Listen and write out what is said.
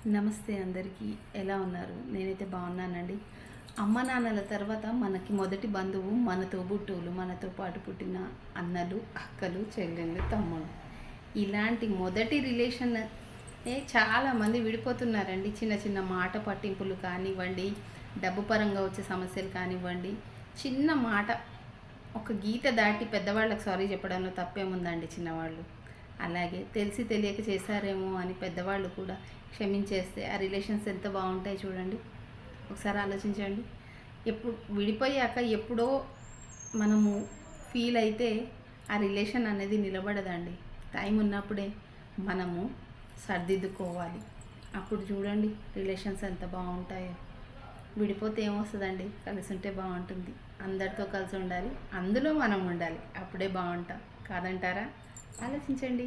నమస్తే అందరికీ. ఎలా ఉన్నారు? నేనైతే బాగున్నానండి. అమ్మ నాన్నల తర్వాత మనకి మొదటి బంధువు మన తోబుట్టువులు, మనతో పాటు పుట్టిన అన్నలు, అక్కలు, చెల్లెళ్ళు, తమ్ముడు. ఇలాంటి మొదటి రిలేషన్ చాలామంది విడిపోతున్నారండి. చిన్న చిన్న మాట పట్టింపులు కానివ్వండి, డబ్బు పరంగా వచ్చే సమస్యలు కానివ్వండి, చిన్న మాట ఒక గీత దాటి పెద్దవాళ్ళకి సారీ చెప్పడంలో తప్పేముందండి చిన్నవాళ్ళు. అలాగే తెలిసి తెలియక చేశారేమో అని పెద్దవాళ్ళు కూడా క్షమించేస్తే ఆ రిలేషన్స్ ఎంత బాగుంటాయి చూడండి. ఒకసారి ఆలోచించండి. ఎప్పుడు విడిపోయాక ఎప్పుడో మనము ఫీల్ అయితే ఆ రిలేషన్ అనేది నిలబడదండి. టైం ఉన్నప్పుడే మనము సర్దిద్దుకోవాలి. అప్పుడు చూడండి రిలేషన్స్ ఎంత బాగుంటాయో. విడిపోతే ఏమొస్తుందండి? కలిసి ఉంటే బాగుంటుంది. అందరితో కలిసి ఉండాలి, అందులో మనం ఉండాలి. అప్పుడే బాగుంటాం. కాదంటారా? ఆలోచించండి.